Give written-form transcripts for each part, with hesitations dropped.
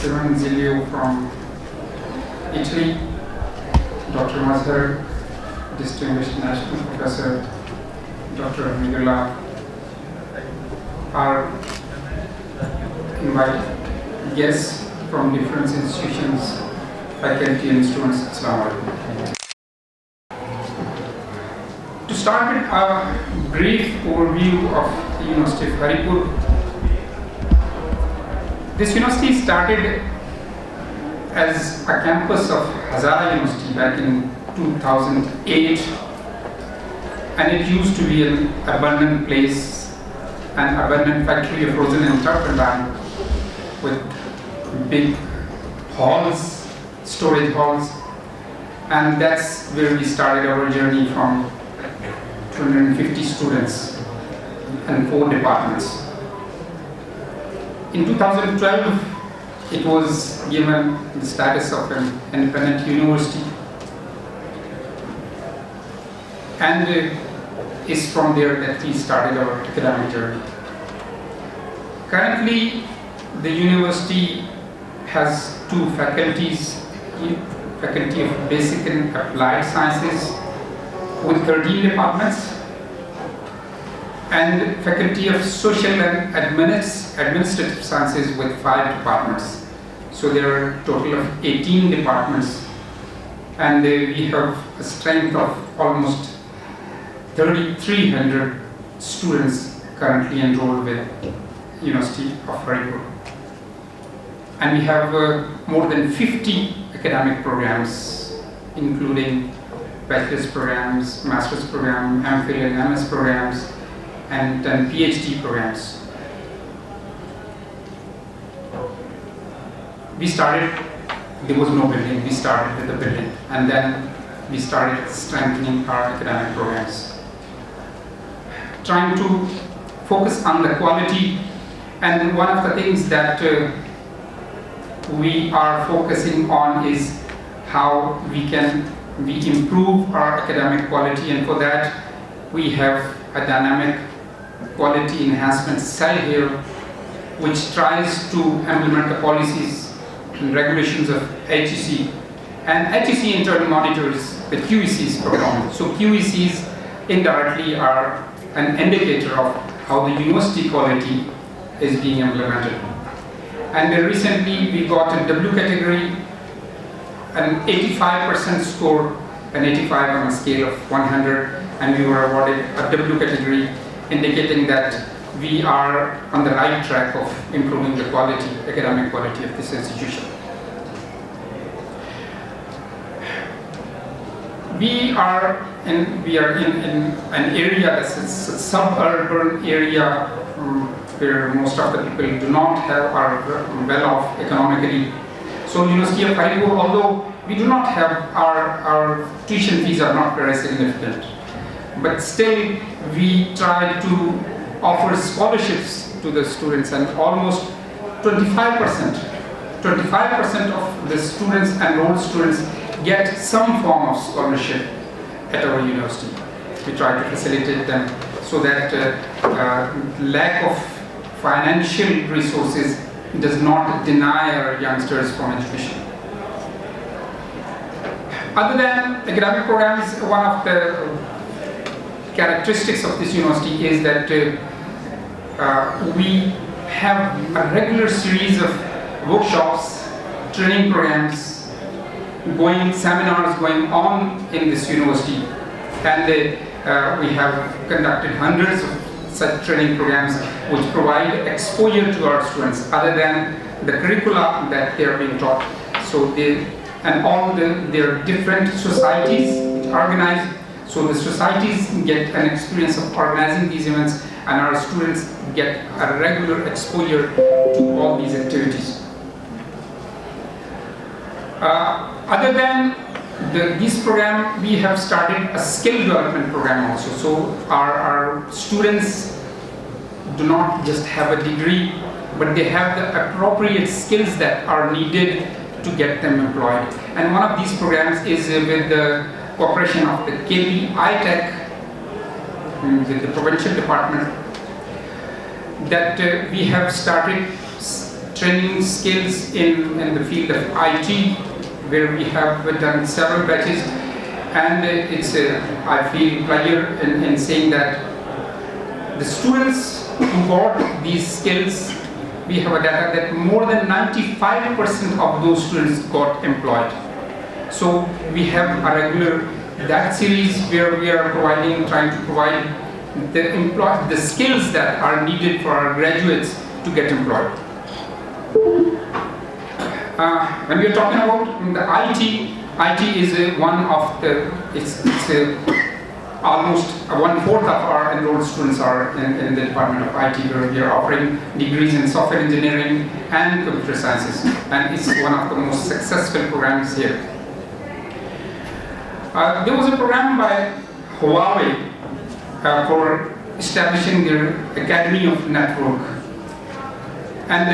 Simon Zilio from Italy, Dr. Mazhar, Distinguished National Professor, Dr. Hamidullah, our invited guests from different institutions, faculty and students. Assalamu alaikum. To start with a brief overview of the University of Haripur. This university started as a campus of Hazara University back in 2008, and it used to be an abandoned place, an abandoned factory of rosin and turpentine with big halls, storage halls, and that's where we started our journey from 250 students and 4 departments. In 2012, it was given the status of an independent university, and it's from there that we started our academic journey. Currently, the university has 2 faculties, Faculty of Basic and Applied Sciences with 13 departments, and Faculty of Social and Administrative Sciences with 5 departments. So there are a total of 18 departments, and we have a strength of almost 3,300 students currently enrolled with University of Haripur. And we have more than 50 academic programs, including bachelor's programs, master's program, MPhil and MS programs, and PhD programs. We started, there was no building, we started with the building, and then we started strengthening our academic programs, trying to focus on the quality. And one of the things that we are focusing on is how we improve our academic quality, and for that we have a dynamic quality enhancement cell here, which tries to implement the policies and regulations of HEC, and HEC in turn monitors the QEC's program. So QECs indirectly are an indicator of how the university quality is being implemented. And recently we got a W category, an 85% score, an 85 on a scale of 100, and we were awarded a W category, indicating that we are on the right track of improving the quality, academic quality of this institution. We are in an area that's a suburban area where most of the people do not are well off economically. So University of Haripur, although we do not have our tuition fees are not very significant, but still we try to offer scholarships to the students, and almost 25% of the students, enrolled students, get some form of scholarship at our university. We try to facilitate them so that lack of financial resources does not deny our youngsters from education. Other than academic programs, one of the characteristics of this university is that we have a regular series of workshops, training programs, seminars going on in this university, and we have conducted hundreds of such training programs which provide exposure to our students other than the curricula that they are being taught. So there are different societies organized, so the societies get an experience of organizing these events, and our students get a regular exposure to all these activities. Other than this program, we have started a skill development program also. So our students do not just have a degree, but they have the appropriate skills that are needed to get them employed. And one of these programs is with the cooperation of the KPI Tech, with the provincial department, that we have started training skills in the field of IT, where we have done several batches, and it's I feel pleasure in saying that the students who got these skills, we have a data that more than 95% of those students got employed. So we have a regular that series where we are trying to provide the skills that are needed for our graduates to get employed. When we are talking about the IT is one of the, it's almost 1/4 of our enrolled students are in the Department of IT, where we are offering degrees in software engineering and computer sciences, and it's one of the most successful programs here. There was a program by Huawei for establishing their Academy of Network, and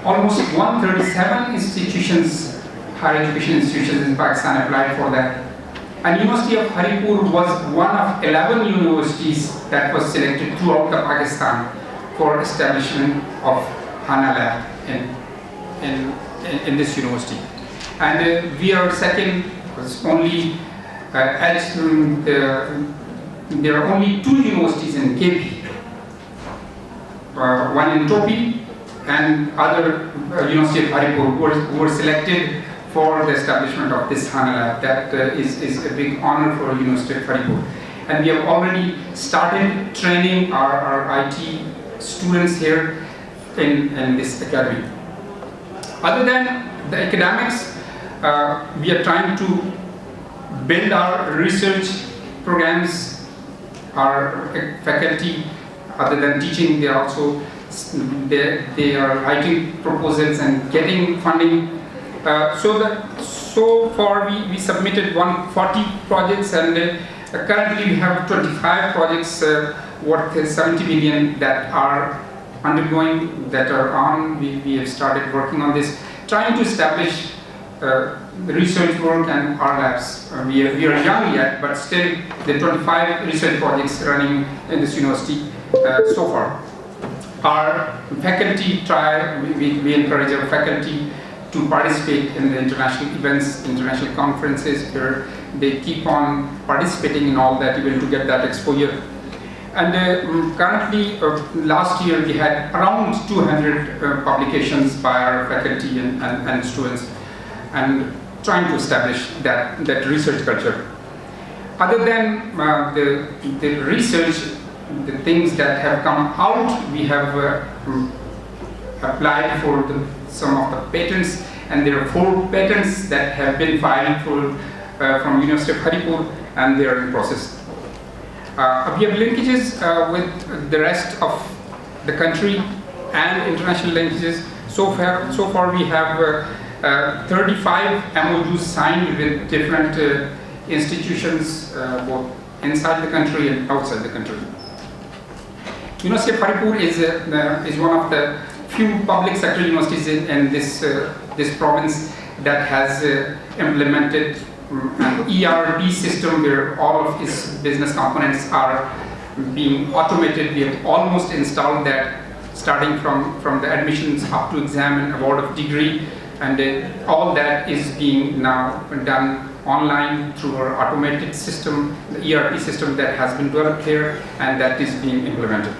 almost 137 institutions, higher education institutions in Pakistan applied for that. And University of Haripur was one of 11 universities that was selected throughout the Pakistan for establishment of HANA lab in this university. And we are second, because only there are only 2 universities in KP, one in Topi and other University of Haripur who were selected for the establishment of this HANA lab. That is a big honor for University of Haripur. And we have already started training our IT students here in this academy. Other than the academics, we are trying to build our research programs. Our faculty, other than teaching, they are also they are writing proposals and getting funding. So far we submitted 140 projects, and currently we have 25 projects worth 70 million that are undergoing, that are on. We have started working on this, trying to establish research work and our labs. We are young yet, but still the 25 research projects running in this university so far. Our faculty we encourage our faculty to participate in the international events, international conferences, where they keep on participating in all that event to get that exposure. And currently, last year we had around 200 publications by our faculty and students, and trying to establish that research culture. Other than the research, the things that have come out, we have applied for some of the patents, and there are 4 patents that have been filed from University of Haripur, and they are in process. We have linkages with the rest of the country and international linkages. So far we have 35 MOUs signed with different institutions, both inside the country and outside the country. University of Haripur is one of the few public sector universities in this province that has implemented an ERP system where all of its business components are being automated. We have almost installed that, starting from the admissions up to exam and award of degree, and all that is being now done online through our automated system, the ERP system that has been developed here, and that is being implemented.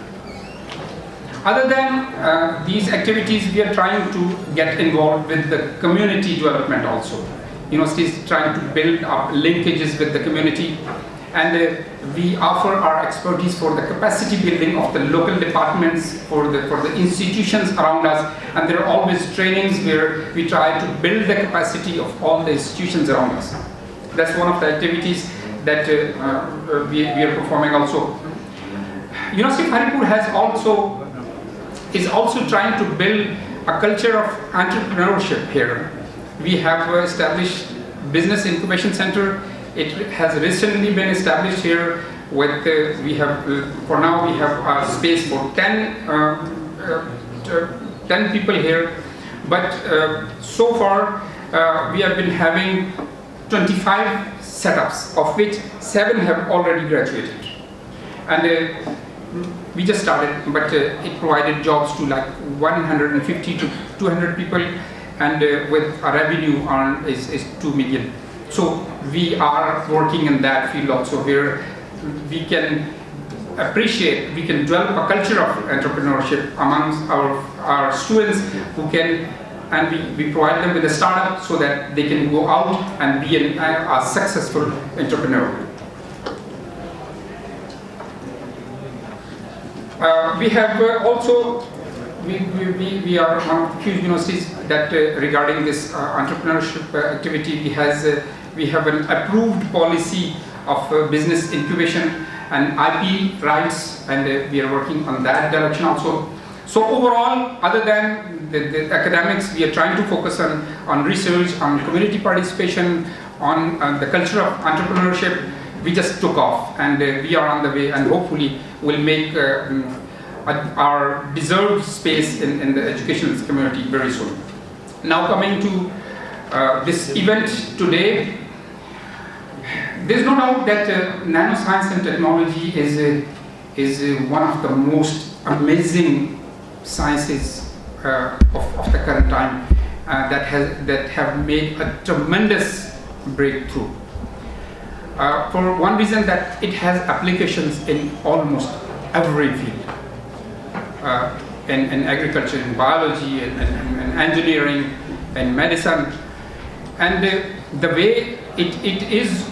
Other than these activities, we are trying to get involved with the community development also. University is trying to build up linkages with the community, and we offer our expertise for the capacity building of the local departments, for the institutions around us, and there are always trainings where we try to build the capacity of all the institutions around us. That's one of the activities that we are performing also. University of Haripur is also trying to build a culture of entrepreneurship here. We have established Business Incubation Center. It has recently been established here with, for now we have a space for 10 people here. But so far we have been having 25 setups, of which 7 have already graduated. And We just started, but it provided jobs to like 150 to 200 people, and with a revenue earned is 2 million. So we are working in that field also, where we can appreciate, we can develop a culture of entrepreneurship amongst our students who can, and we provide them with a startup so that they can go out and be a successful entrepreneur. We have also, we are one of the few universities that regarding this entrepreneurship activity, we have an approved policy of business incubation and IP rights, and we are working on that direction also. So overall, other than the academics, we are trying to focus on research, on community participation, on the culture of entrepreneurship. We just took off, and we are on the way, and hopefully will make our deserved space in the educational community very soon. Now coming to this event today, there's no doubt that nanoscience and technology is one of the most amazing sciences of the current time that have made a tremendous breakthrough. For one reason, that it has applications in almost every field, in agriculture, in biology, and engineering, and medicine, and the way it is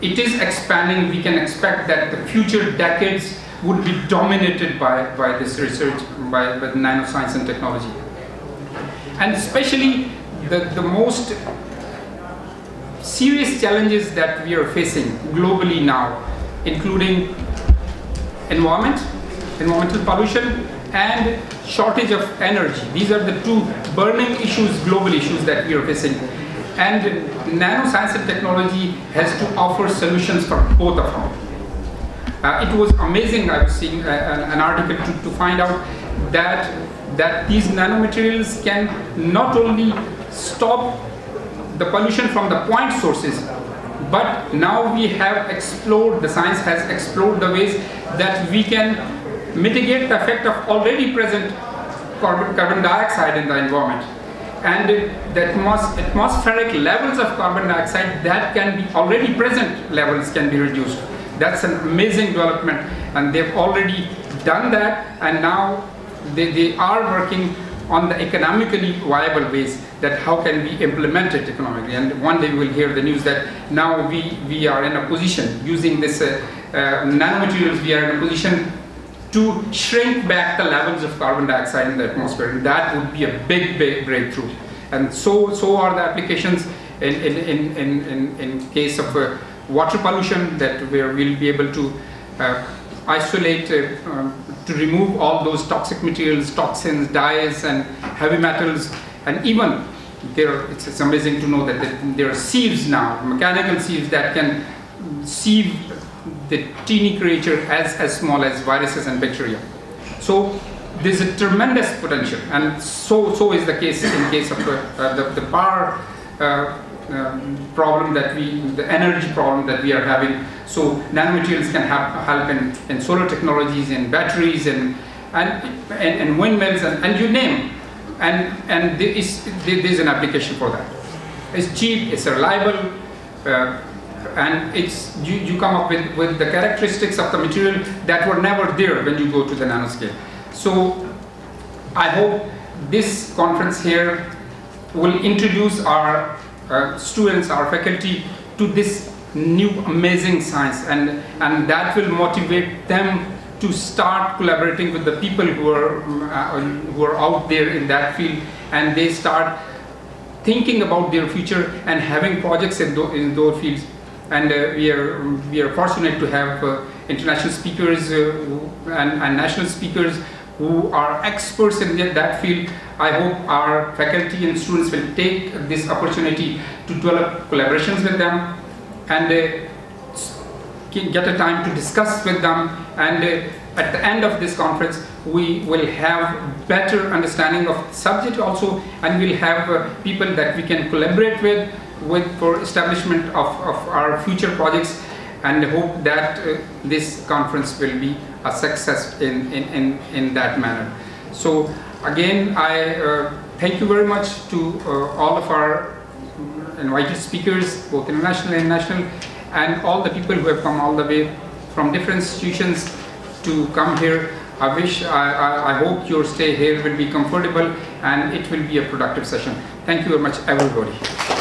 expanding. We can expect that the future decades would be dominated by this research, by nanoscience and technology, and especially the most serious challenges that we are facing globally now, including environmental pollution and shortage of energy. These are the two burning issues, global issues that we are facing. And nanoscience and technology has to offer solutions for both of them. It was amazing, I was seeing an article to find out that these nanomaterials can not only stop the pollution from the point sources, but now we have explored, the science has explored the ways that we can mitigate the effect of already present carbon dioxide in the environment. And the atmospheric levels of carbon dioxide that can be already present levels can be reduced. That's an amazing development, and they've already done that, and now they are working on the economically viable ways that how can we implement it economically. And one day we will hear the news that now we are in a position, using this nanomaterials, we are in a position to shrink back the levels of carbon dioxide in the atmosphere. And that would be a big breakthrough. And so are the applications in case of water pollution, that where we'll be able to isolate, to remove all those toxic materials, toxins, dyes, and heavy metals. And even it's amazing to know that there are sieves now, mechanical sieves that can sieve the teeny creature as small as viruses and bacteria. So there's a tremendous potential, and so is the case in case of the power problem that the energy problem that we are having. So nanomaterials can help in solar technologies, in batteries, and windmills, and you name. And there's an application for that. It's cheap, it's reliable, and you come up with the characteristics of the material that were never there when you go to the nanoscale. So I hope this conference here will introduce our students, our faculty, to this new amazing science, and that will motivate them to start collaborating with the people who are out there in that field, and they start thinking about their future and having projects in those fields. And we are fortunate to have international speakers and national speakers who are experts in that field. I hope our faculty and students will take this opportunity to develop collaborations with them, and get a time to discuss with them. And at the end of this conference, we will have better understanding of the subject also, and we'll have people that we can collaborate with for establishment of our future projects, and hope that this conference will be a success in that manner. So again, I thank you very much to all of our invited speakers, both international and national, and all the people who have come all the way from different institutions to come here. I hope your stay here will be comfortable and it will be a productive session. Thank you very much, everybody.